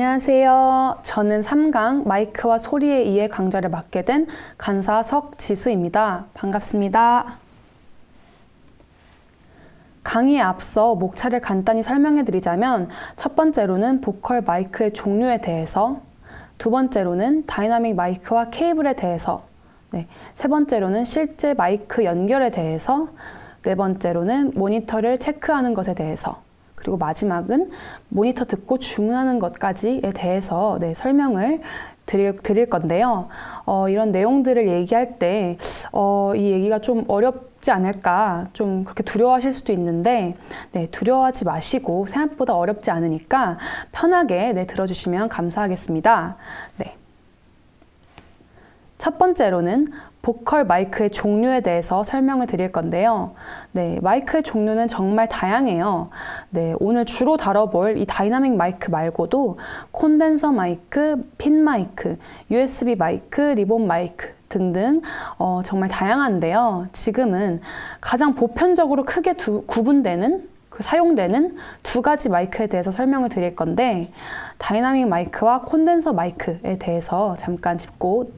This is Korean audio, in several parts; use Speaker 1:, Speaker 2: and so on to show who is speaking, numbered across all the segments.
Speaker 1: 안녕하세요. 저는 3강 마이크와 소리의 이해 강좌를 맡게 된 간사 석지수입니다. 반갑습니다. 강의에 앞서 목차를 간단히 설명해 드리자면 첫 번째로는 보컬 마이크의 종류에 대해서, 두 번째로는 다이나믹 마이크와 케이블에 대해서, 세 번째로는 실제 마이크 연결에 대해서, 네 번째로는 모니터를 체크하는 것에 대해서, 그리고 마지막은 모니터 듣고 주문하는 것까지에 대해서 설명을 드릴 건데요. 이런 내용들을 얘기할 때 이 얘기가 좀 어렵지 않을까, 좀 그렇게 두려워하실 수도 있는데 두려워하지 마시고 생각보다 어렵지 않으니까 편하게 들어주시면 감사하겠습니다. 첫 번째로는 보컬 마이크의 종류에 대해서 설명을 드릴 건데요. 마이크의 종류는 정말 다양해요. 오늘 주로 다뤄볼 이 다이나믹 마이크 말고도 콘덴서 마이크, 핀 마이크, USB 마이크, 리본 마이크 등등 정말 다양한데요. 지금은 가장 보편적으로 크게 구분되는 사용되는 두 가지 마이크에 대해서 설명을 드릴 건데, 다이나믹 마이크와 콘덴서 마이크에 대해서 잠깐 짚고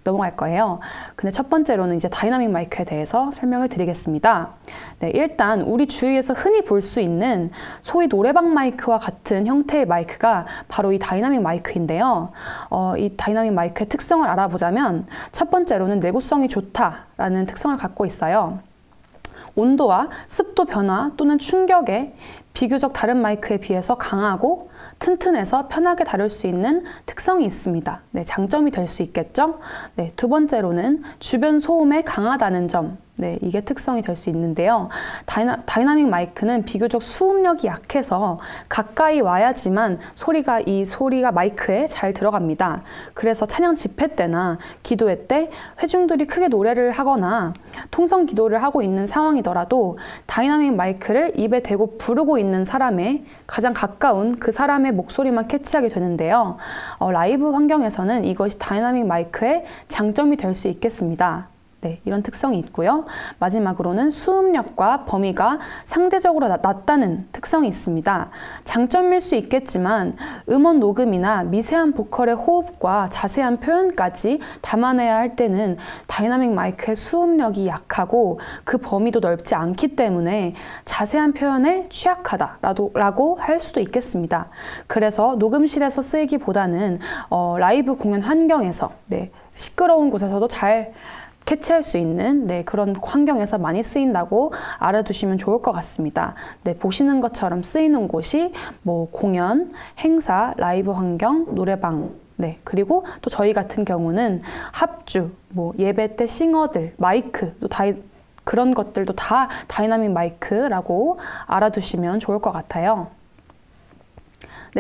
Speaker 1: 넘어갈 거예요. 근데 첫 번째로는 이제 다이나믹 마이크에 대해서 설명을 드리겠습니다. 일단 우리 주위에서 흔히 볼 수 있는 소위 노래방 마이크와 같은 형태의 마이크가 바로 이 다이나믹 마이크인데요. 이 다이나믹 마이크의 특성을 알아보자면 첫 번째로는 내구성이 좋다라는 특성을 갖고 있어요. 온도와 습도 변화 또는 충격에 비교적 다른 마이크에 비해서 강하고 튼튼해서 편하게 다룰 수 있는 특성이 있습니다. 장점이 될 수 있겠죠? 두 번째로는 주변 소음에 강하다는 점, 이게 특성이 될 수 있는데요. 다이나믹 마이크는 비교적 수음력이 약해서 가까이 와야지만 소리가 마이크에 잘 들어갑니다. 그래서 찬양 집회 때나 기도회 때 회중들이 크게 노래를 하거나 통성 기도를 하고 있는 상황이더라도 다이나믹 마이크를 입에 대고 부르고 있는 사람의 가장 가까운 그 사람의 목소리만 캐치하게 되는데요. 라이브 환경에서는 이것이 다이나믹 마이크의 장점이 될 수 있겠습니다. 이런 특성이 있고요. 마지막으로는 수음력과 범위가 상대적으로 낮다는 특성이 있습니다. 장점일 수 있겠지만 음원 녹음이나 미세한 보컬의 호흡과 자세한 표현까지 담아내야 할 때는 다이나믹 마이크의 수음력이 약하고 그 범위도 넓지 않기 때문에 자세한 표현에 취약하다라고 할 수도 있겠습니다. 그래서 녹음실에서 쓰이기보다는 라이브 공연 환경에서 시끄러운 곳에서도 잘 캐치할 수 있는 그런 환경에서 많이 쓰인다고 알아두시면 좋을 것 같습니다. 보시는 것처럼 쓰이는 곳이 공연, 행사, 라이브 환경, 노래방, 그리고 또 저희 같은 경우는 합주, 예배 때 싱어들, 마이크, 또 그런 것들도 다 다이나믹 마이크라고 알아두시면 좋을 것 같아요.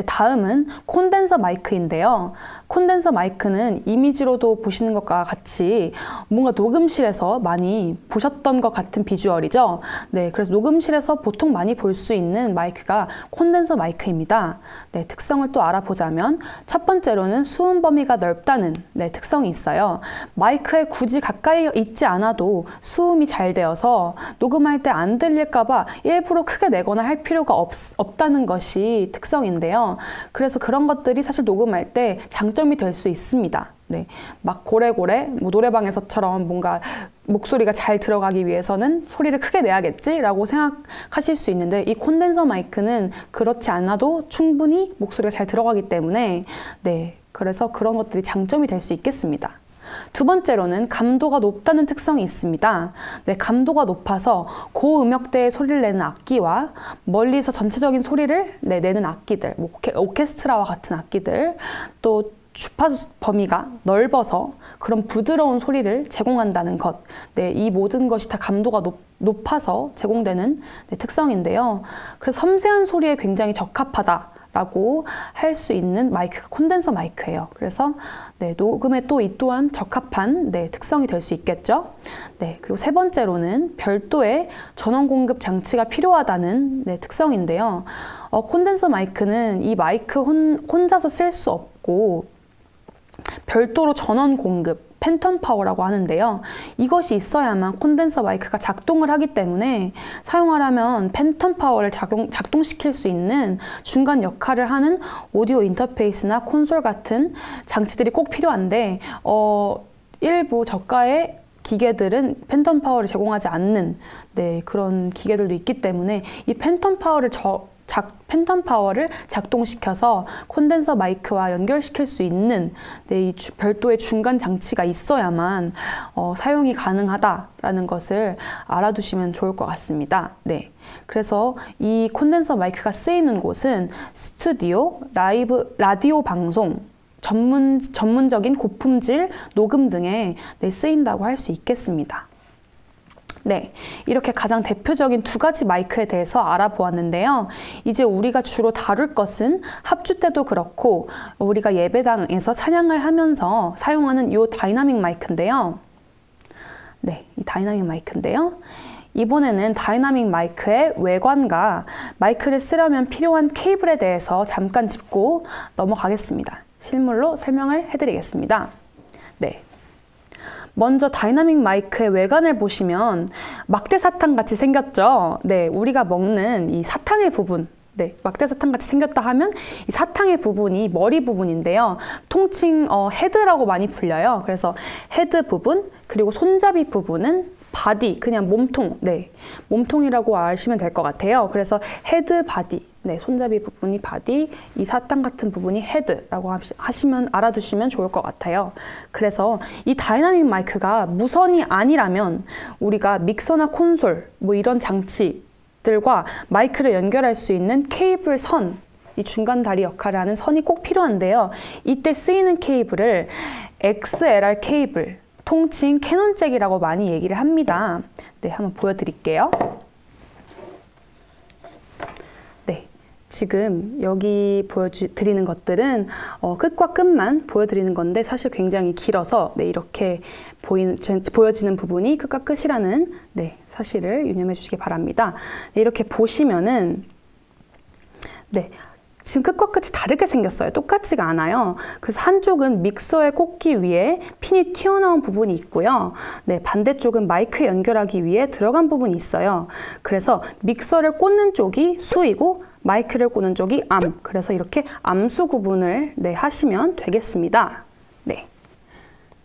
Speaker 1: 다음은 콘덴서 마이크인데요. 콘덴서 마이크는 이미지로도 보시는 것과 같이 뭔가 녹음실에서 많이 보셨던 것 같은 비주얼이죠. 그래서 녹음실에서 보통 많이 볼 수 있는 마이크가 콘덴서 마이크입니다. 특성을 또 알아보자면 첫 번째로는 수음 범위가 넓다는 특성이 있어요. 마이크에 굳이 가까이 있지 않아도 수음이 잘 되어서 녹음할 때 안 들릴까 봐 일부러 크게 내거나 할 필요가 없다는 것이 특성인데요. 그래서 그런 것들이 사실 녹음할 때 장점이 될 수 있습니다. 막 고래고래 노래방에서처럼 뭔가 목소리가 잘 들어가기 위해서는 소리를 크게 내야겠지라고 생각하실 수 있는데, 이 콘덴서 마이크는 그렇지 않아도 충분히 목소리가 잘 들어가기 때문에 그래서 그런 것들이 장점이 될 수 있겠습니다. 두 번째로는 감도가 높다는 특성이 있습니다. 감도가 높아서 고음역대의 소리를 내는 악기와 멀리서 전체적인 소리를 내는 악기들, 오케스트라와 같은 악기들, 또 주파수 범위가 넓어서 그런 부드러운 소리를 제공한다는 것, 이 모든 것이 다 감도가 높아서 제공되는 특성인데요. 그래서 섬세한 소리에 굉장히 적합하다라고 할 수 있는 마이크가 콘덴서 마이크예요. 그래서 녹음에 또 이 또한 적합한 특성이 될 수 있겠죠. 그리고 세 번째로는 별도의 전원 공급 장치가 필요하다는 특성인데요. 콘덴서 마이크는 이 마이크 혼자서 쓸 수 없고 별도로 전원 공급, 팬텀 파워라고 하는데요. 이것이 있어야만 콘덴서 마이크가 작동을 하기 때문에 사용하려면 팬텀 파워를 작동시킬 수 있는 중간 역할을 하는 오디오 인터페이스나 콘솔 같은 장치들이 꼭 필요한데 일부 저가의 기계들은 팬텀 파워를 제공하지 않는 그런 기계들도 있기 때문에 이 팬텀 파워를 작동시켜서 콘덴서 마이크와 연결시킬 수 있는 이 별도의 중간 장치가 있어야만 사용이 가능하다라는 것을 알아두시면 좋을 것 같습니다. 그래서 이 콘덴서 마이크가 쓰이는 곳은 스튜디오, 라디오 방송, 전문적인 고품질 녹음 등에 쓰인다고 할 수 있겠습니다. 이렇게 가장 대표적인 두 가지 마이크에 대해서 알아보았는데요. 이제 우리가 주로 다룰 것은 합주 때도 그렇고 우리가 예배당에서 찬양을 하면서 사용하는 이 다이나믹 마이크인데요. 이 다이나믹 마이크인데요. 이번에는 다이나믹 마이크의 외관과 마이크를 쓰려면 필요한 케이블에 대해서 잠깐 짚고 넘어가겠습니다. 실물로 설명을 해드리겠습니다. 먼저 다이나믹 마이크의 외관을 보시면 막대 사탕 같이 생겼죠. 우리가 먹는 이 사탕의 부분, 막대 사탕 같이 생겼다 하면 이 사탕의 부분이 머리 부분인데요. 통칭 헤드라고 많이 불려요. 그래서 헤드 부분, 그리고 손잡이 부분은 바디, 그냥 몸통, 몸통이라고 아시면 될 것 같아요. 그래서 헤드, 바디, 손잡이 부분이 바디, 이 사탕 같은 부분이 헤드라고 알아두시면 좋을 것 같아요. 그래서 이 다이나믹 마이크가 무선이 아니라면 우리가 믹서나 콘솔, 이런 장치들과 마이크를 연결할 수 있는 케이블 선, 이 중간 다리 역할을 하는 선이 꼭 필요한데요. 이때 쓰이는 케이블을 XLR 케이블, 통칭 캐논잭이라고 많이 얘기를 합니다. 한번 보여드릴게요. 지금 여기 보여드리는 것들은 끝과 끝만 보여드리는 건데 사실 굉장히 길어서 이렇게 보여지는 부분이 끝과 끝이라는 사실을 유념해 주시기 바랍니다. 이렇게 보시면은 지금 끝과 끝이 다르게 생겼어요. 똑같지가 않아요. 그래서 한쪽은 믹서에 꽂기 위해 핀이 튀어나온 부분이 있고요. 반대쪽은 마이크에 연결하기 위해 들어간 부분이 있어요. 그래서 믹서를 꽂는 쪽이 수이고 마이크를 꽂는 쪽이 암. 그래서 이렇게 암수 구분을 하시면 되겠습니다.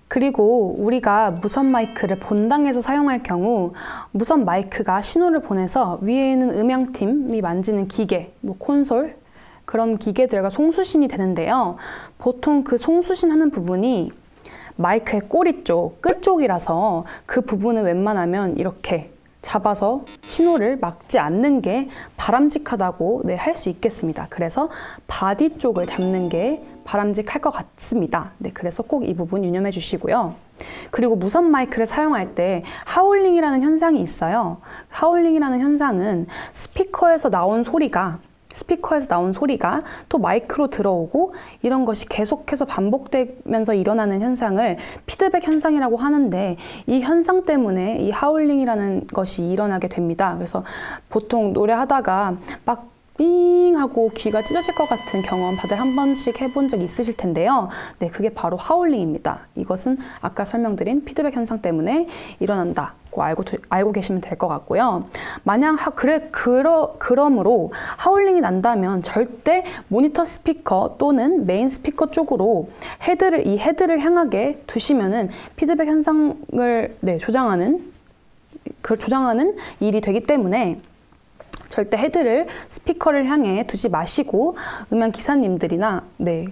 Speaker 1: 그리고 우리가 무선 마이크를 본당에서 사용할 경우 무선 마이크가 신호를 보내서 위에 있는 음향팀이 만지는 기계, 콘솔, 그런 기계들과 송수신이 되는데요. 보통 그 송수신하는 부분이 마이크의 꼬리 쪽, 끝 쪽이라서 그 부분을 웬만하면 이렇게 잡아서 신호를 막지 않는 게 바람직하다고 할 수 있겠습니다. 그래서 바디 쪽을 잡는 게 바람직할 것 같습니다. 그래서 꼭 이 부분 유념해 주시고요. 그리고 무선 마이크를 사용할 때 하울링이라는 현상이 있어요. 하울링이라는 현상은 스피커에서 나온 소리가 또 마이크로 들어오고 이런 것이 계속해서 반복되면서 일어나는 현상을 피드백 현상이라고 하는데 이 현상 때문에 이 하울링이라는 것이 일어나게 됩니다. 그래서 보통 노래하다가 막 삥 하고 귀가 찢어질 것 같은 경험 다들 한 번씩 해본 적 있으실 텐데요. 그게 바로 하울링입니다. 이것은 아까 설명드린 피드백 현상 때문에 일어난다고 알고 계시면 될 것 같고요. 만약 그러므로 하울링이 난다면 절대 모니터 스피커 또는 메인 스피커 쪽으로 이 헤드를 향하게 두시면은 피드백 현상을 조장하는 일이 되기 때문에 절대 헤드를 스피커를 향해 두지 마시고 음향 기사님들이나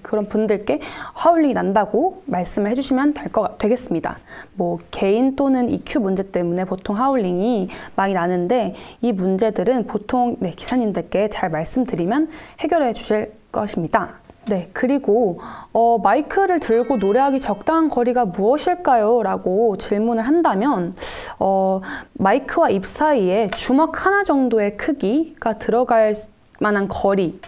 Speaker 1: 그런 분들께 하울링이 난다고 말씀을 해주시면 되겠습니다. 개인 또는 EQ 문제 때문에 보통 하울링이 많이 나는데 이 문제들은 보통 기사님들께 잘 말씀드리면 해결해 주실 것입니다. 그리고 마이크를 들고 노래하기 적당한 거리가 무엇일까요? 라고 질문을 한다면 마이크와 입 사이에 주먹 하나 정도의 크기가 들어갈 만한 거리,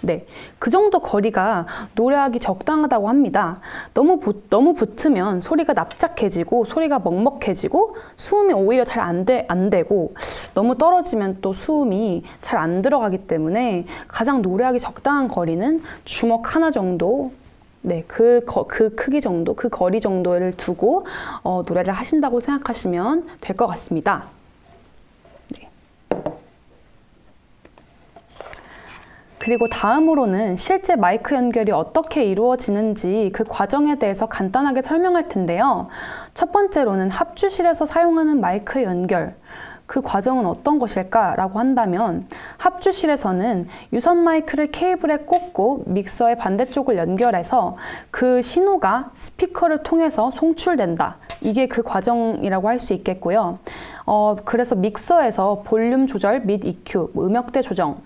Speaker 1: 그 정도 거리가 노래하기 적당하다고 합니다. 너무 붙으면 소리가 납작해지고 소리가 먹먹해지고 수음이 오히려 잘 안 되고 너무 떨어지면 또 수음이 잘 안 들어가기 때문에 가장 노래하기 적당한 거리는 주먹 하나 정도 네, 그 크기 정도, 그 거리 정도를 두고 노래를 하신다고 생각하시면 될 것 같습니다. 네. 그리고 다음으로는 실제 마이크 연결이 어떻게 이루어지는지 그 과정에 대해서 간단하게 설명할 텐데요. 첫 번째로는 합주실에서 사용하는 마이크 연결. 그 과정은 어떤 것일까라고 한다면 합주실에서는 유선 마이크를 케이블에 꽂고 믹서의 반대쪽을 연결해서 그 신호가 스피커를 통해서 송출된다. 이게 그 과정이라고 할 수 있겠고요. 그래서 믹서에서 볼륨 조절 및 EQ, 음역대 조정,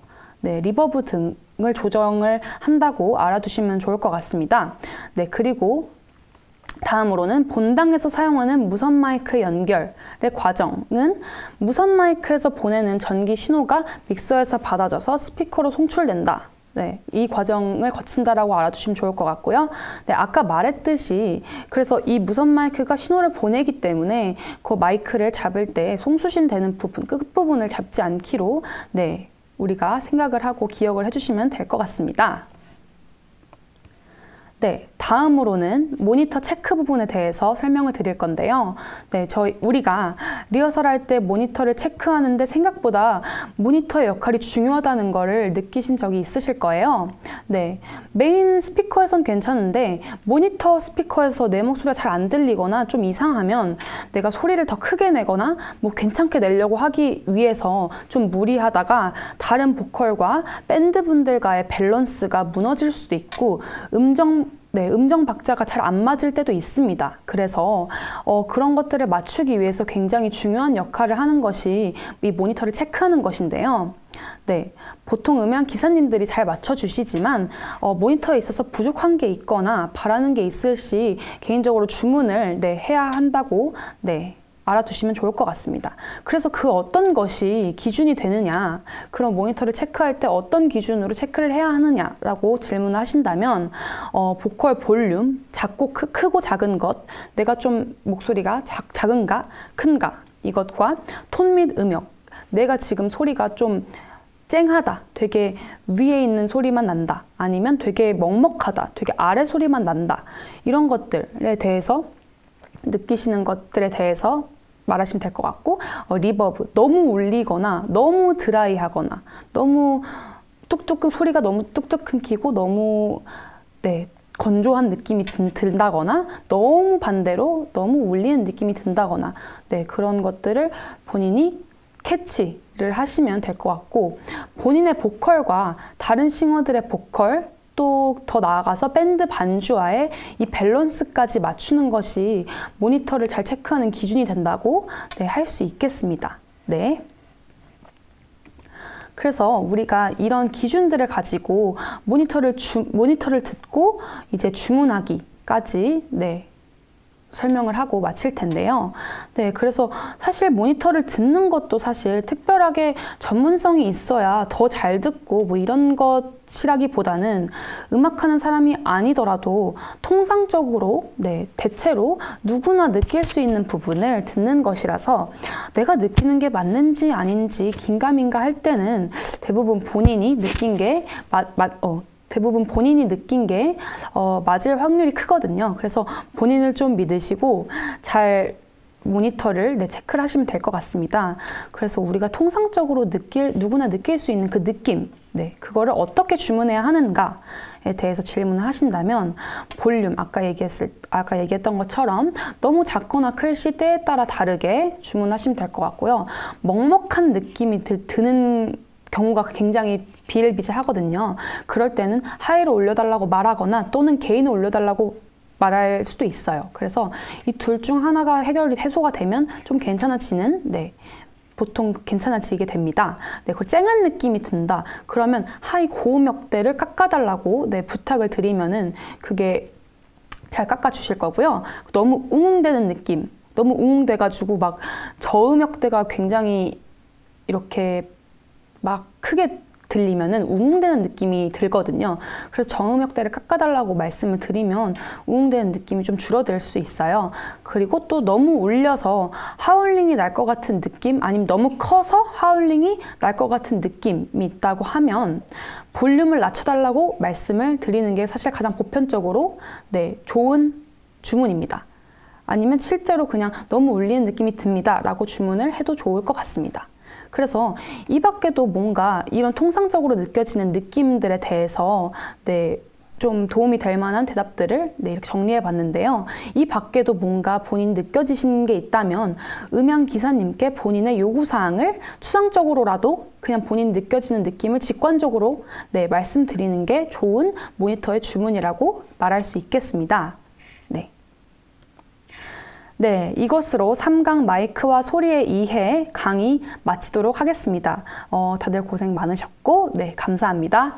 Speaker 1: 네, 리버브 등을 조정을 한다고 알아두시면 좋을 것 같습니다. 네, 그리고 다음으로는 본당에서 사용하는 무선 마이크 연결의 과정은 무선 마이크에서 보내는 전기 신호가 믹서에서 받아져서 스피커로 송출된다. 네, 이 과정을 거친다라고 알아두시면 좋을 것 같고요. 네, 아까 말했듯이 그래서 이 무선 마이크가 신호를 보내기 때문에 그 마이크를 잡을 때 송수신 되는 부분, 끝부분을 잡지 않기로 네, 우리가 생각을 하고 기억을 해주시면 될 것 같습니다. 네, 다음으로는 모니터 체크 부분에 대해서 설명을 드릴 건데요. 네, 우리가 리허설할 때 모니터를 체크하는데 생각보다 모니터의 역할이 중요하다는 거를 느끼신 적이 있으실 거예요. 네, 메인 스피커에선 괜찮은데 모니터 스피커에서 내 목소리가 잘 안 들리거나 좀 이상하면 내가 소리를 더 크게 내거나 뭐 괜찮게 내려고 하기 위해서 좀 무리하다가 다른 보컬과 밴드분들과의 밸런스가 무너질 수도 있고 음정 박자가 잘 안 맞을 때도 있습니다. 그래서 그런 것들을 맞추기 위해서 굉장히 중요한 역할을 하는 것이 이 모니터를 체크하는 것인데요. 네, 보통 음향 기사님들이 잘 맞춰주시지만 모니터에 있어서 부족한 게 있거나 바라는 게 있을 시 개인적으로 주문을 네, 해야 한다고 네, 알아두시면 좋을 것 같습니다. 그래서 그 어떤 것이 기준이 되느냐, 그런 모니터를 체크할 때 어떤 기준으로 체크를 해야 하느냐라고 질문을 하신다면 보컬 볼륨, 작고 크고 작은 것, 내가 좀 목소리가 작은가, 큰가 이것과 톤 및 음역, 내가 지금 소리가 좀 쨍하다, 되게 위에 있는 소리만 난다, 아니면 되게 먹먹하다, 되게 아래 소리만 난다, 이런 것들에 대해서 느끼시는 것들에 대해서 말하시면 될 것 같고, 리버브, 너무 울리거나 너무 드라이하거나 너무 소리가 너무 뚝뚝 끊기고 너무 네, 건조한 느낌이 든다거나 너무 반대로 너무 울리는 느낌이 든다거나 네, 그런 것들을 본인이 캐치를 하시면 될 것 같고, 본인의 보컬과 다른 싱어들의 보컬 또 더 나아가서 밴드 반주와의 이 밸런스까지 맞추는 것이 모니터를 잘 체크하는 기준이 된다고 네, 할 수 있겠습니다. 네. 그래서 우리가 이런 기준들을 가지고 모니터를 듣고 이제 주문하기까지 네, 설명을 하고 마칠 텐데요. 네, 그래서 사실 모니터를 듣는 것도 사실 특별하게 전문성이 있어야 더 잘 듣고 뭐 이런 것이라기보다는 음악하는 사람이 아니더라도 통상적으로 네, 대체로 누구나 느낄 수 있는 부분을 듣는 것이라서 내가 느끼는 게 맞는지 아닌지 긴가민가 할 때는 대부분 본인이 느낀 게 맞을 확률이 크거든요. 그래서 본인을 좀 믿으시고 잘 모니터를 네, 체크를 하시면 될 것 같습니다. 그래서 우리가 통상적으로 누구나 느낄 수 있는 그 느낌, 네, 그거를 어떻게 주문해야 하는가에 대해서 질문을 하신다면 볼륨, 아까 얘기했던 것처럼 너무 작거나 클 시 때에 따라 다르게 주문하시면 될 것 같고요. 먹먹한 느낌이 드는 경우가 굉장히 비일비재하거든요. 그럴 때는 하이로 올려달라고 말하거나 또는 게인을 올려달라고 말할 수도 있어요. 그래서 이 둘 중 하나가 해소가 되면 좀 괜찮아지는, 네, 보통 괜찮아지게 됩니다. 네, 그 쨍한 느낌이 든다. 그러면 하이 고음역대를 깎아달라고 네, 부탁을 드리면은 그게 잘 깎아주실 거고요. 너무 웅웅대는 느낌, 너무 웅웅대가지고 막 저음역대가 굉장히 이렇게 막 크게 들리면은 우웅대는 느낌이 들거든요. 그래서 저음역대를 깎아달라고 말씀을 드리면 우웅대는 느낌이 좀 줄어들 수 있어요. 그리고 또 너무 울려서 하울링이 날 것 같은 느낌, 아니면 너무 커서 하울링이 날 것 같은 느낌이 있다고 하면 볼륨을 낮춰달라고 말씀을 드리는 게 사실 가장 보편적으로 좋은 주문입니다. 아니면 실제로 그냥 너무 울리는 느낌이 듭니다 라고 주문을 해도 좋을 것 같습니다. 그래서 이 밖에도 뭔가 이런 통상적으로 느껴지는 느낌들에 대해서 좀 도움이 될 만한 대답들을 이렇게 정리해 봤는데요. 이 밖에도 뭔가 본인이 느껴지시는 게 있다면 음향 기사님께 본인의 요구사항을 추상적으로라도 그냥 본인이 느껴지는 느낌을 직관적으로 말씀드리는 게 좋은 모니터의 주문이라고 말할 수 있겠습니다. 이것으로 3강 마이크와 소리의 이해 강의 마치도록 하겠습니다. 다들 고생 많으셨고, 감사합니다.